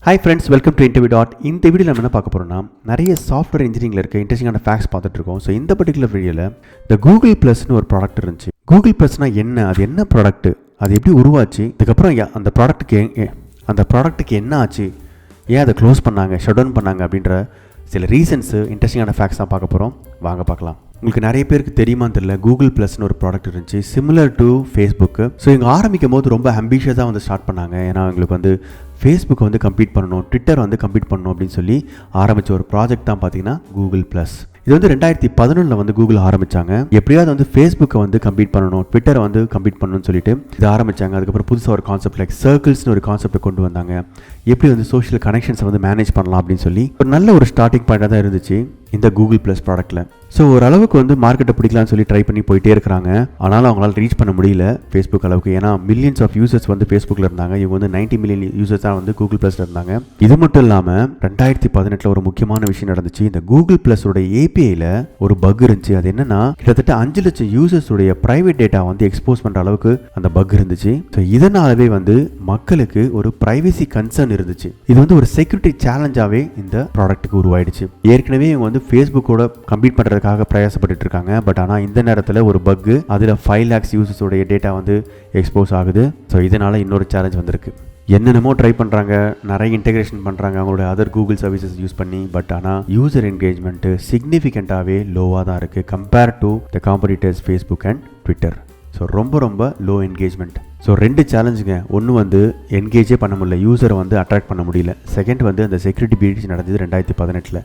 Hi friends, welcome to interview dot. இந்த வீடியோவில் நம்ம என்ன பார்க்க போகிறோம்னா, நிறைய சாஃப்ட்வேர் இன்ஜினியரிங்கில் இருக்க இன்ட்ரெஸ்டிங்கான ஃபேக்ட்ஸ் பார்த்துட்டு இருக்கோம். ஸோ இந்த பர்டிகுலர் வீடியோவில் இந்த கூகுள் ப்ளஸ்னு ஒரு ப்ராடக்ட் இருந்துச்சு. கூகுள் ப்ளஸ்னால் என்ன, அது என்ன ப்ராடக்ட், அது எப்படி உருவாச்சு, அதுக்கப்புறம் அந்த ப்ராடக்ட்டுக்கு என்ன ஆச்சு, ஏன் அதை க்ளோஸ் பண்ணாங்க, ஷட் டவுன் பண்ணாங்க அப்படின்ற சில ரீசன்ஸு, இன்ட்ரெஸ்டிங்கான ஃபேக்ட்ஸ் தான் பார்க்க போகிறோம். வாங்க பார்க்கலாம். உங்களுக்கு நிறைய பேருக்கு தெரியுமான்னு தெரியல, கூகுள் ப்ளஸ்னு ஒரு ப்ராடக்ட் இருந்துச்சு, சிமிலர் டு ஃபேஸ்புக்கு. ஸோ இவங்க ஆரம்பிக்கும் போது ரொம்ப அம்பிஷியஸாக வந்து ஸ்டார்ட் பண்ணாங்க. ஏன்னா எங்களுக்கு வந்து ஃபேஸ்புக்கை வந்து கம்ப்ளீட் பண்ணணும், ட்விட்டர் வந்து கம்ப்ளீட் பண்ணணும் அப்படின்னு சொல்லி ஆரம்பித்த ஒரு ப்ராஜெக்ட் தான் பார்த்தீங்கன்னா கூகுள் ப்ளஸ். இது வந்து 2011 வந்து கூகுள் ஆரம்பித்தாங்க. எப்படியாவது வந்து ஃபேஸ்புக்கை வந்து கம்ப்ளீட் பண்ணணும், ட்விட்டரை வந்து கம்ப்ளீட் பண்ணணும்னு சொல்லிட்டு இது ஆரம்பித்தாங்க. அதுக்கப்புறம் புதுசாக ஒரு கான்செப்ட் லைக் சர்க்கிள்ஸ்னு ஒரு கான்செப்டை கொண்டு வந்தாங்க. எப்படி வந்து சோஷியல் கனெக்ஷன்ஸை வந்து மேனேஜ் பண்ணலாம் அப்படின்னு சொல்லி ஒரு நல்ல ஒரு ஸ்டார்டிங் பாயிண்டாக தான் இருந்துச்சு இந்த கூகுள் ப்ளஸ் ப்ராடக்ட்டில். ஸோ ஓரளவுக்கு வந்து மார்க்கெட்டை பிடிக்கலாம்னு சொல்லி ட்ரை பண்ணி போயிட்டே இருக்கிறாங்க. ஆனாலும் அவங்களால ரீச் பண்ண முடியல ஃபேஸ்புக் அளவுக்கு. ஏன்னா மில்லியன்ஸ் ஆஃப் யூசர்ஸ் வந்து ஃபேஸ்புக்கில் இருந்தாங்க. இவங்க வந்து 90 மில்லியன் யூசர்ஸ் தான் வந்து கூகுள் ப்ளஸில் இருந்தாங்க. இது மட்டும் இல்லாமல் 2018 ஒரு முக்கியமான விஷயம் நடந்துச்சு. இந்த கூகுள் ப்ளஸோட ஏபிஐயில் ஒரு பக் இருந்துச்சு. அது என்னன்னா, கிட்டத்தட்ட 5 லட்சம் யூசர்ஸுடைய பிரைவேட் டேட்டா வந்து எக்ஸ்போஸ் பண்ணுற அளவுக்கு அந்த பக் இருந்துச்சு. ஸோ இதனாலவே வந்து மக்களுக்கு ஒரு பிரைவசி கன்சர்ன் இருந்துச்சு. இது வந்து ஒரு செக்யூரிட்டி சேலஞ்சாகவே இந்த ப்ராடக்ட்டுக்கு உருவாயிடுச்சு. ஏற்கனவே இவங்க வந்து ஃபேஸ்புக்கோட கம்ப்ளீட் பண்ணுறதுக்காக பிரயாசப்பட்டு இருக்காங்க. பட் ஆனால் இந்த நேரத்தில் ஒரு பக், அதில் 5 lakhs யூசர்ஸோடைய டேட்டா வந்து எக்ஸ்போஸ் ஆகுது. ஸோ இதனால் இன்னொரு சேலஞ்ச் வந்திருக்கு. என்னென்னமோ ட்ரை பண்ணுறாங்க, நிறைய இன்டெகிரேஷன் பண்ணுறாங்க அவங்களோட அதர் கூகுள் சர்வீசஸ் யூஸ் பண்ணி. பட் ஆனால் யூசர் என்கேஜ்மெண்ட்டு சிக்னிஃபிகண்ட்டாகவே லோவாக தான் இருக்குது compare to the competitors Facebook and Twitter. So ரொம்ப லோ என்கேஜ்மெண்ட். ஸோ 2 சேலஞ்சுங்க. ஒன்று வந்து என்கேஜே பண்ண முடியல, யூசரை வந்து அட்ராக்ட் பண்ண முடியல. செகண்ட் வந்து அந்த செக்யூரிட்டி பிரீச் நடந்தது 2018.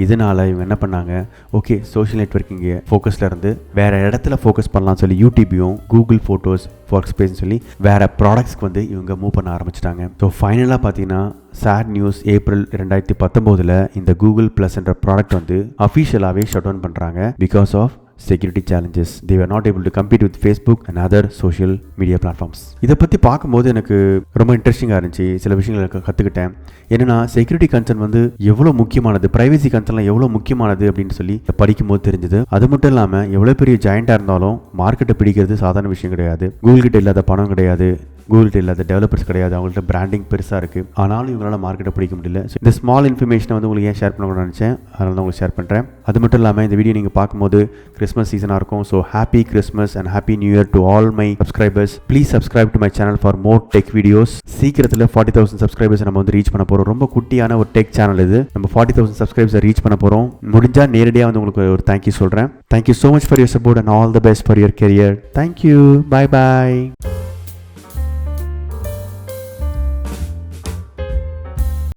இதனால் இவங்க என்ன பண்ணாங்க, ஓகே சோஷியல் நெட்வொர்க்கிங்கு ஃபோக்கஸில் இருந்து வேறு இடத்துல ஃபோக்கஸ் பண்ணலாம்னு சொல்லி யூடியூபையும் கூகுள் ஃபோட்டோஸ் ஒர்க் ஸ்பேஸ்னு சொல்லி வேறு ப்ராடக்ட்ஸ்க்கு வந்து இவங்க மூவ் பண்ண ஆரம்பிச்சிட்டாங்க. ஸோ ஃபைனலாக பார்த்தீங்கன்னா சேட் நியூஸ் ஏப்ரல் 2019 இந்த கூகுள் ப்ளஸ் என்ற ப்ராடக்ட் வந்து அஃபிஷியலாகவே ஷட் டவுன் பண்ணுறாங்க because of security challenges. They were not able to compete with Facebook and other social media platforms. இதை பற்றி பார்க்கும்போது எனக்கு ரொம்ப இன்ட்ரெஸ்டிங்காக இருந்துச்சு. சில விஷயங்களை கற்றுக்கிட்டேன். என்னென்னா, செக்யூரிட்டி கன்சர்ன் வந்து எவ்வளோ முக்கியமானது, ப்ரைவசி கன்சர்ன்லாம் எவ்வளோ முக்கியமானது அப்படின்னு சொல்லி படிக்கும்போது தெரிஞ்சது. அது மட்டும் இல்லாமல் எவ்வளோ பெரிய ஜாயிண்டாக இருந்தாலும் மார்க்கெட்டை பிடிக்கிறது சாதாரண விஷயம் கிடையாது. கூகுள் கிட்ட இல்லாத பணம் கிடையாது, கூகுள்கிட்ட இல்லாத டெவலப்பர்ஸ் கிடையாது, அவங்கள்ட்ட பிராண்டிங் பெருசாக இருக்குது. ஆனாலும் இவங்களால மார்க்கெட்டை பிடிக்க முடியல. ஸோ இந்த ஸ்மால் இன்ஃபர்மேஷனை வந்து உங்களுக்கு ஏன் ஷேர் பண்ணணும்னு நினச்சேன், அதனால தான் உங்களுக்கு ஷேர் பண்ணுறேன். அது மட்டும் இல்லாமல் இந்த வீடியோ நீங்கள் பார்க்கும்போது கிறிஸ்மஸ் சீசனாக இருக்கும். So happy Christmas and happy new year to all my subscribers. Please subscribe to my channel for more tech videos. சீக்கிரத்தில் 40,000 சப்ஸ்கிரைபர்ஸ் நம்ம வந்து ரீச் பண்ண போகிறோம். ரொம்ப குட்டியான ஒரு டெக் சேனல் இது. நம்ம 40,000 சப்ஸ்கிரைபர்ஸை ரீச் பண்ண போகிறோம். முடிஞ்சால் நேரடியாக வந்து உங்களுக்கு ஒரு தேங்க்யூ சொல்கிறேன். Thank you so much for your support and all the best for your career. Thank you. Bye bye.